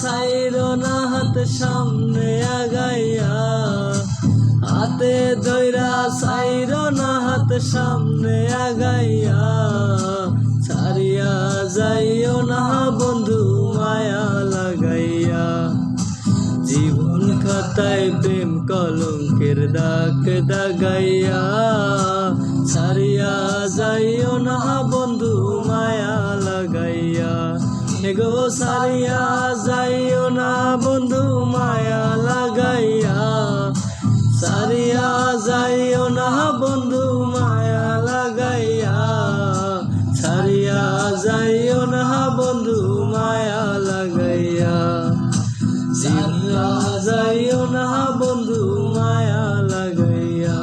সাইরো না হাত সামনে আগাইয়া, হাতে ধইরা সাইরো না হাত সামনে আগাইয়া, ছাড়িয়া যাইও না বন্ধু মায়া লাগাইয়া। জীবন খাতায় প্রেম কলঙ্কের দাগ দাগাইয়া, ছাড়িয়া যাইও না বন্ধু মায়া লাগাইয়া। গো ছাড়িয়া যাইও না বন্ধু মায়া লাগাইয়া, ছাড়িয়া যাইও না বন্ধু মায়া লাগাইয়া, ছাড়িয়া যাইও না বন্ধু মায়া লাগাইয়া, ছাড়িয়া যাইও না বন্ধু মায়া লাগাইয়া।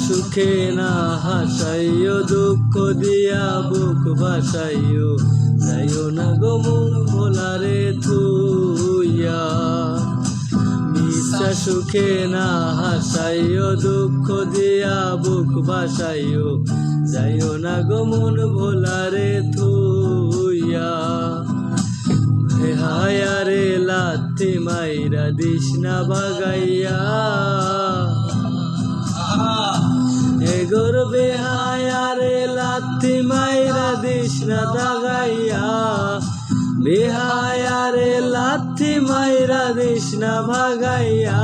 সুখে না হাসাইও, দুঃখ দিয়া বুক ভাসাইও, যাইও না গো মন ভোলারে থুইয়া। মিশা সুখে না হাসাইও, দুঃখ দিয়া বুক ভাসাইও, যাইও না গো মন ভোলারে থুইয়া। হায়ারে লাথি মাইরা দিস না বাগাইয়া, গর্বে হায়ারে লাথি মাইরা দিস না দাগাইয়া, বেহায়ারে লাথি মাইরা দিস না ভাগাইয়া।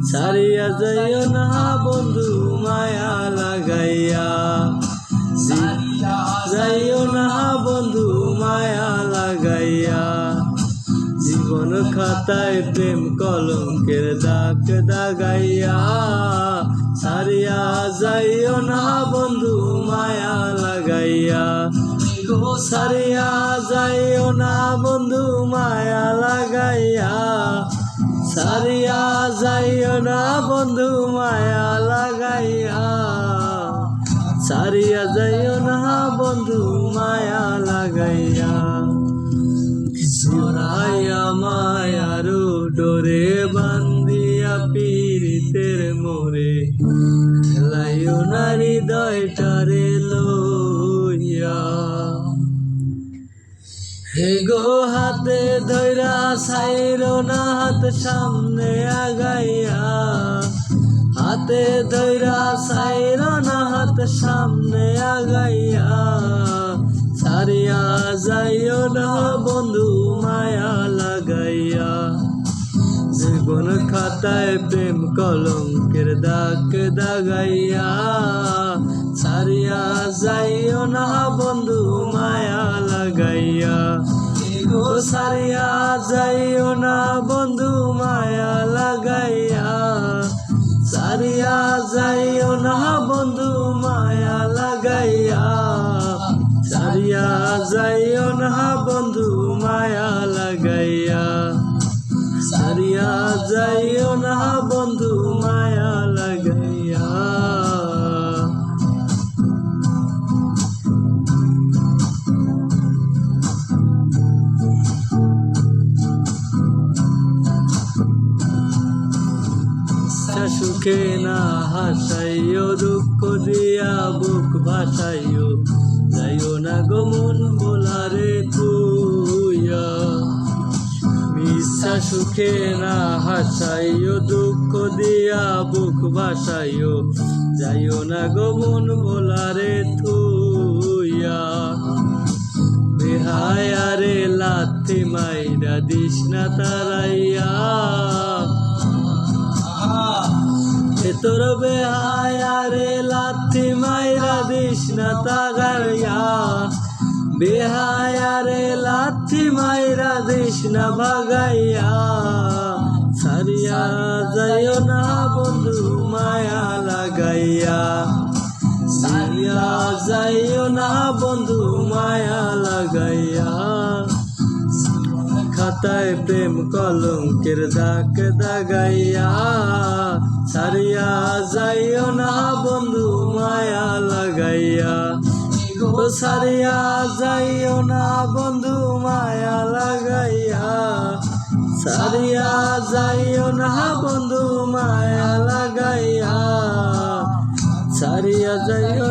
ছাড়িয়া যাইও না বন্ধু মায়া লাগাইয়া, যাইও না বন্ধু মায়া লাগাইয়া। জীবন খাতায় প্রেম কলঙ্কের দাগ দাগাইয়া, ছাড়িয়া যাইও না বন্ধু মায়া লাগাইয়া। ছাড়িয়া যাইও না বন্ধু মায়া লাগাইয়া, ছাড়িয়া যাইও না বন্ধু মায়া লাগাইয়া, ছাড়িয়া যাইও না বন্ধু মায়া লাগাইয়া। জোড়াইয়া মায়ারো ডোরে বান্ধিয়া পীড়িতের মোরে, খেলাইও না হৃদয়টারে লইয়া। হে গো হাতে ধইরা সাইরো না হাত সামনে আগাইয়া, হাতে ধইরা সাইরো না হাত সামনে আগাইয়া, ছাড়িয়া যাইও না বন্ধু মায়া লাগাইয়া। জীবন খাতায় প্রেম কলঙ্কের দাগ দাগাইয়া, ছাড়িয়া যাইও না বন্ধু মায়া লাগাইয়া। ছাড়িয়া যাইও না বন্ধু মায়া লাগাইয়া, ছাড়িয়া যাইও না বন্ধু মায়া লাগাইয়া, ছাড়িয়া যাইও না বন্ধু মায়া লাগাইয়া, ছাড়িয়া যাইও না বন্ধু মায়া লাগাইয়া। সুখে না হাসাইও, দুঃখ দিয়া বুক ভাসাইও, যাইও না গো মন ভোলারে থুইয়া। মিশা সুখে না হাসাইও, দুঃখ দিয়া বুক ভাসাইও, যাইও না গো মন ভোলারে থুইয়া। বেহায়ারে লাথি মাইরা দিস না তারাইয়া, তোর বেহায়ারে লাথি মাইরা দিস না তাগাইয়া, বেহায়ারে লাথি মাইরা দিস না ভাগাইয়া। ছাড়িয়া যাইও না বন্ধু মায়া লাগাইয়া, ছাড়িয়া যাইও না বন্ধু মায়া লাগাইয়া। খাতায় প্রেম কলঙ্কের দাগ দাগাইয়া, ছাড়িয়া যাইও না বন্ধু মায়া লাগাইয়া। ছাড়িয়া যাইও না বন্ধু মায়া লাগাইয়া, ছাড়িয়া যাইও